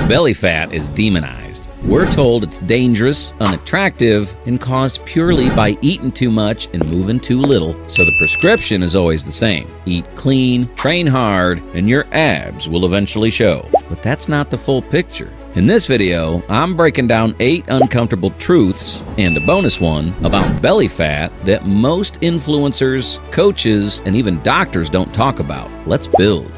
Belly fat is demonized. We're told it's dangerous, unattractive, and caused purely by eating too much and moving too little. So the prescription is always the same. Eat clean, train hard, and your abs will eventually show. But that's not the full picture. In this video, I'm breaking down 8 uncomfortable truths and a bonus one about belly fat that most influencers, coaches, and even doctors don't talk about. Let's build.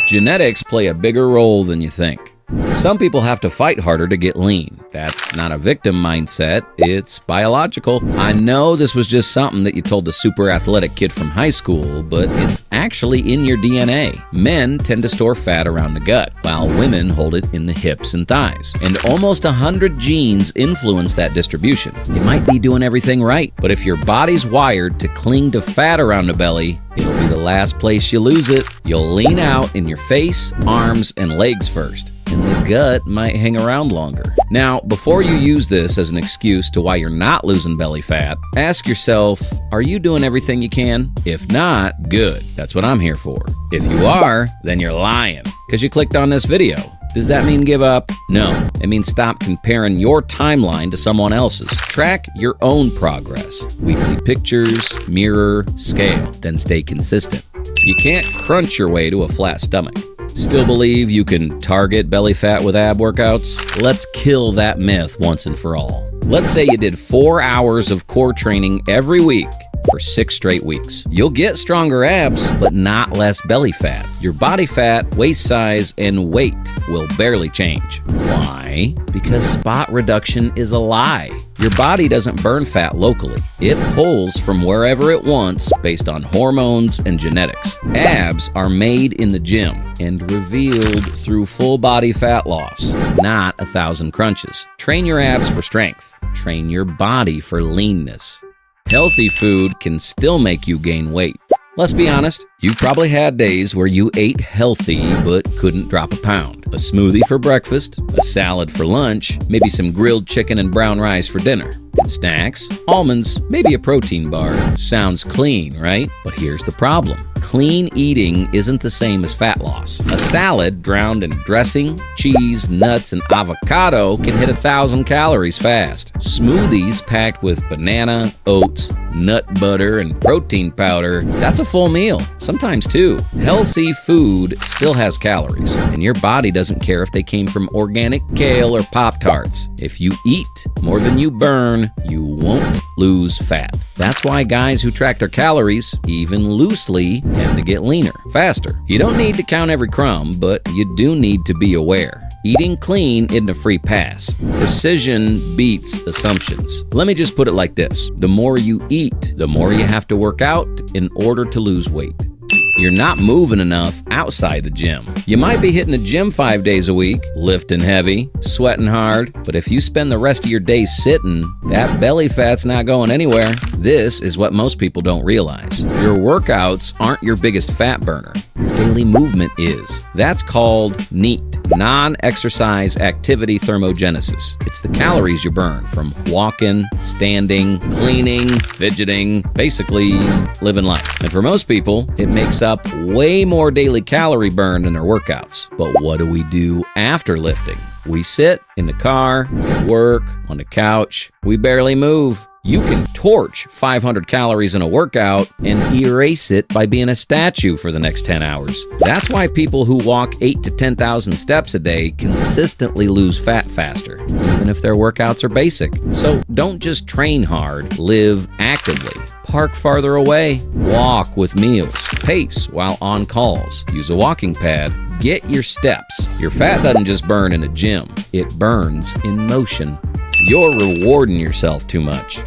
Genetics play a bigger role than you think. Some people have to fight harder to get lean. That's not a victim mindset, it's biological. I know this was just something that you told the super athletic kid from high school, but it's actually in your DNA. Men tend to store fat around the gut, while women hold it in the hips and thighs. And almost 100 genes influence that distribution. You might be doing everything right, but if your body's wired to cling to fat around the belly, it'll be the last place you lose it. You'll lean out in your face, arms, and legs first, and the gut might hang around longer. Now, before you use this as an excuse to why you're not losing belly fat, ask yourself, are you doing everything you can? If not, good. That's what I'm here for. If you are, then you're lying, because you clicked on this video. Does that mean give up? No. It means stop comparing your timeline to someone else's. Track your own progress. Weekly pictures, mirror, scale. Then stay consistent. You can't crunch your way to a flat stomach. Still believe you can target belly fat with ab workouts? Let's kill that myth once and for all. Let's say you did 4 hours of core training every week for 6 straight weeks. You'll get stronger abs, but not less belly fat. Your body fat, waist size, and weight will barely change. Why? Because spot reduction is a lie. Your body doesn't burn fat locally. It pulls from wherever it wants based on hormones and genetics. Abs are made in the gym and revealed through full body fat loss, not 1,000 crunches. Train your abs for strength. Train your body for leanness. Healthy food can still make you gain weight. Let's be honest, you probably had days where you ate healthy but couldn't drop a pound. A smoothie for breakfast, a salad for lunch, maybe some grilled chicken and brown rice for dinner. And snacks, almonds, maybe a protein bar. Sounds clean, right? But here's the problem. Clean eating isn't the same as fat loss. A salad drowned in dressing, cheese, nuts, and avocado can hit 1,000 calories fast. Smoothies packed with banana, oats, nut butter, and protein powder, that's a full meal, sometimes 2. Healthy food still has calories, and your body doesn't care if they came from organic kale or Pop-Tarts. If you eat more than you burn, you won't lose fat. That's why guys who track their calories, even loosely, tend to get leaner faster. You don't need to count every crumb, but you do need to be aware. Eating clean isn't a free pass. Precision beats assumptions. Let me just put it like this. The more you eat, the more you have to work out in order to lose weight. You're not moving enough outside the gym. You might be hitting the gym 5 days a week, lifting heavy, sweating hard, but if you spend the rest of your day sitting, that belly fat's not going anywhere. This is what most people don't realize. Your workouts aren't your biggest fat burner. Your daily movement is. That's called NEAT, non-exercise activity thermogenesis. It's the calories you burn from walking, standing, cleaning, fidgeting, basically living life. And for most people, it makes up way more daily calorie burn than their workouts. But what do we do after lifting? We sit in the car, at work, on the couch. We barely move. You can torch 500 calories in a workout and erase it by being a statue for the next 10 hours. That's why people who walk 8 to 10,000 steps a day consistently lose fat faster, even if their workouts are basic. So don't just train hard, live actively. Park farther away, walk with meals, pace while on calls, use a walking pad, get your steps. Your fat doesn't just burn in a gym, it burns in motion. You're rewarding yourself too much.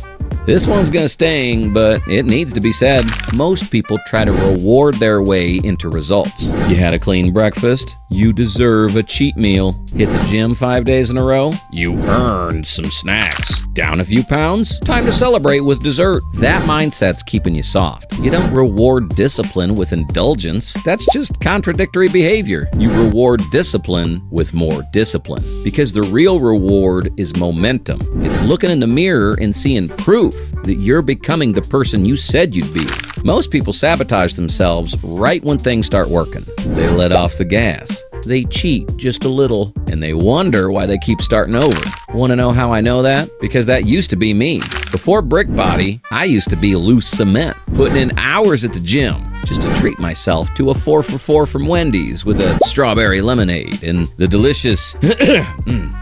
This one's gonna sting, but it needs to be said. Most people try to reward their way into results. You had a clean breakfast, you deserve a cheat meal. Hit the gym 5 days in a row, you earned some snacks. Down a few pounds, time to celebrate with dessert. That mindset's keeping you soft. You don't reward discipline with indulgence. That's just contradictory behavior. You reward discipline with more discipline. Because the real reward is momentum. It's looking in the mirror and seeing proof that you're becoming the person you said you'd be. Most people sabotage themselves right when things start working. They let off the gas. they cheat just a little, and they wonder why they keep starting over. Want to know how I know that? Because that used to be me. Before Brick Body, I used to be loose cement, putting in hours at the gym just to treat myself to a 4 for $4 from Wendy's with a strawberry lemonade and the delicious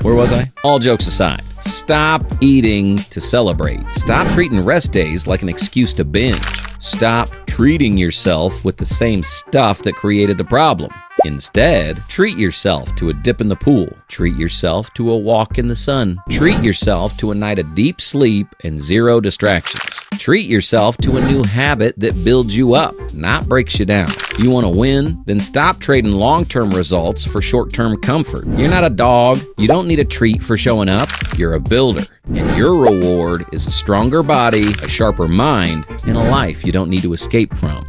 where was I? All jokes aside, stop eating to celebrate. Stop treating rest days like an excuse to binge. Stop treating yourself with the same stuff that created the problem. Instead, treat yourself to a dip in the pool. Treat yourself to a walk in the sun. Treat yourself to a night of deep sleep and 0 distractions. Treat yourself to a new habit that builds you up, not breaks you down. You want to win? Then stop trading long-term results for short-term comfort. You're not a dog. You don't need a treat for showing up. You're a builder. And your reward is a stronger body, a sharper mind, and a life you don't need to escape from.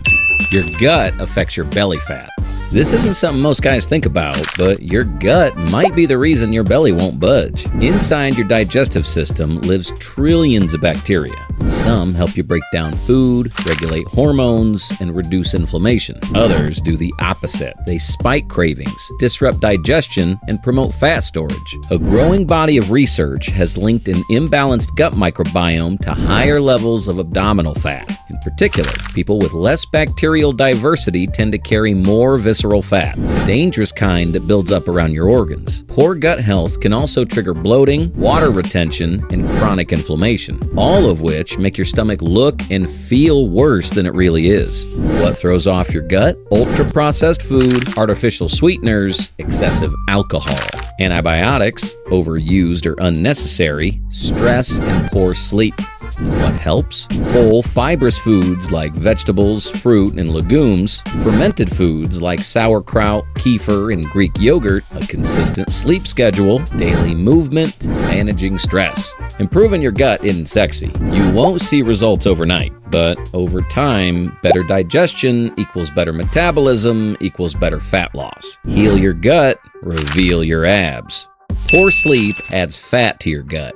Your gut affects your belly fat. This isn't something most guys think about, but your gut might be the reason your belly won't budge. Inside your digestive system lives trillions of bacteria. Some help you break down food, regulate hormones, and reduce inflammation. Others do the opposite. They spike cravings, disrupt digestion, and promote fat storage. A growing body of research has linked an imbalanced gut microbiome to higher levels of abdominal fat. In particular, people with less bacterial diversity tend to carry more visceral fat, the dangerous kind that builds up around your organs. Poor gut health can also trigger bloating, water retention, and chronic inflammation, all of which make your stomach look and feel worse than it really is. What throws off your gut? Ultra-processed food, artificial sweeteners, excessive alcohol, antibiotics, overused or unnecessary, stress, and poor sleep. What helps? Whole fibrous foods like vegetables, fruit, and legumes, fermented foods like sauerkraut, kefir, and Greek yogurt, a consistent sleep schedule, daily movement, managing stress. Improving your gut isn't sexy. You won't see results overnight, but over time, better digestion equals better metabolism equals better fat loss. Heal your gut, reveal your abs. Poor sleep adds fat to your gut.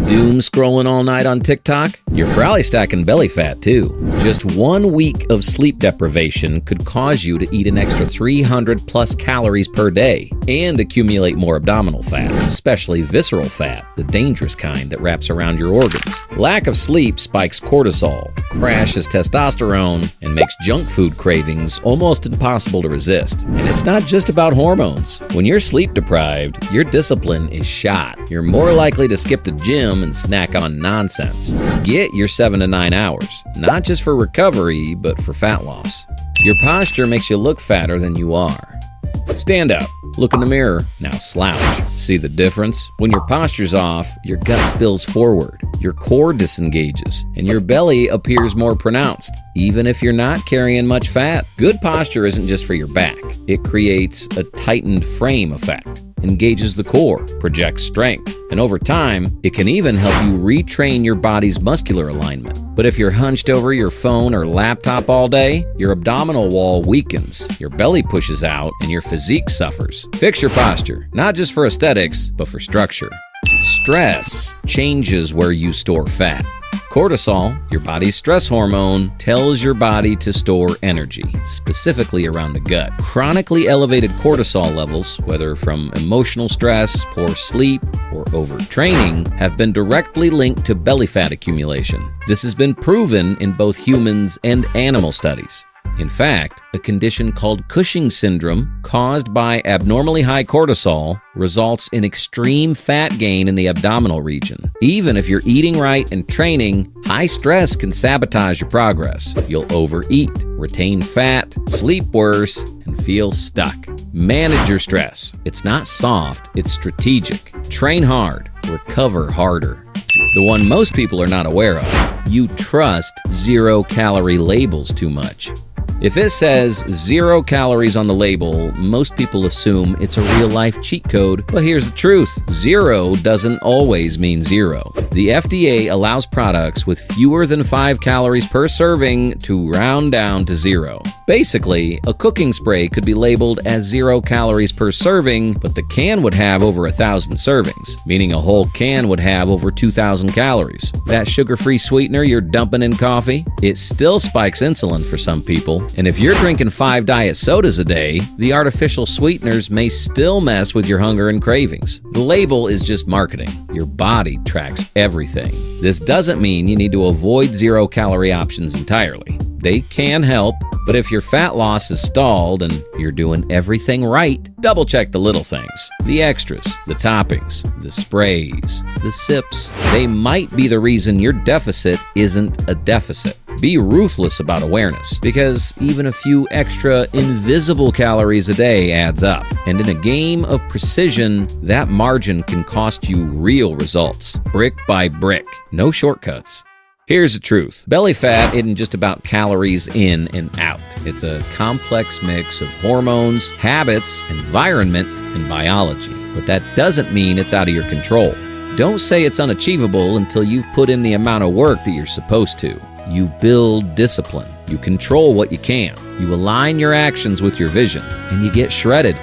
Doom scrolling all night on TikTok? You're probably stacking belly fat too. Just 1 week of sleep deprivation could cause you to eat an extra 300 plus calories per day and accumulate more abdominal fat, especially visceral fat, the dangerous kind that wraps around your organs. Lack of sleep spikes cortisol, crashes testosterone, and makes junk food cravings almost impossible to resist. And it's not just about hormones. When you're sleep deprived, your discipline is shot. You're more likely to skip the gym and snack on nonsense. Get your 7 to 9 hours, not just for recovery, but for fat loss. Your posture makes you look fatter than you are. Stand up, look in the mirror, now slouch. See the difference? When your posture's off, your gut spills forward, your core disengages, and your belly appears more pronounced, even if you're not carrying much fat. Good posture isn't just for your back. It creates a tightened frame effect, engages the core, projects strength, and over time, it can even help you retrain your body's muscular alignment. But if you're hunched over your phone or laptop all day, your abdominal wall weakens, your belly pushes out, and your physique suffers. Fix your posture, not just for aesthetics, but for structure. Stress changes where you store fat. Cortisol, your body's stress hormone, tells your body to store energy, specifically around the gut. Chronically elevated cortisol levels, whether from emotional stress, poor sleep, or overtraining, have been directly linked to belly fat accumulation. This has been proven in both humans and animal studies. In fact, a condition called Cushing syndrome, caused by abnormally high cortisol, results in extreme fat gain in the abdominal region. Even if you're eating right and training, high stress can sabotage your progress. You'll overeat, retain fat, sleep worse, and feel stuck. Manage your stress. It's not soft, it's strategic. Train hard, recover harder. The one most people are not aware of: you trust 0-calorie labels too much. If it says 0 calories on the label, most people assume it's a real-life cheat code. But here's the truth: 0 doesn't always mean 0. The FDA allows products with fewer than 5 calories per serving to round down to 0. Basically, a cooking spray could be labeled as 0 calories per serving, but the can would have over 1,000 servings, meaning a whole can would have over 2,000 calories. That sugar-free sweetener you're dumping in coffee, it still spikes insulin for some people. And if you're drinking 5 diet sodas a day, the artificial sweeteners may still mess with your hunger and cravings. The label is just marketing. Your body tracks everything. This doesn't mean you need to avoid 0-calorie options entirely. They can help, but if your fat loss is stalled and you're doing everything right, double check the little things. The extras, the toppings, the sprays, the sips. They might be the reason your deficit isn't a deficit. Be ruthless about awareness, because even a few extra invisible calories a day adds up. And in a game of precision, that margin can cost you real results, brick by brick. No shortcuts. Here's the truth. Belly fat isn't just about calories in and out. It's a complex mix of hormones, habits, environment, and biology. But that doesn't mean it's out of your control. Don't say it's unachievable until you've put in the amount of work that you're supposed to. You build discipline. You control what you can. You align your actions with your vision, and you get shredded.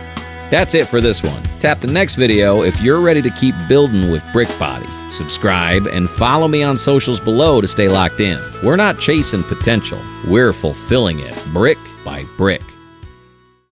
That's it for this one. Tap the next video if you're ready to keep building with Brick Body. Subscribe and follow me on socials below to stay locked in. We're not chasing potential. We're fulfilling it brick by brick.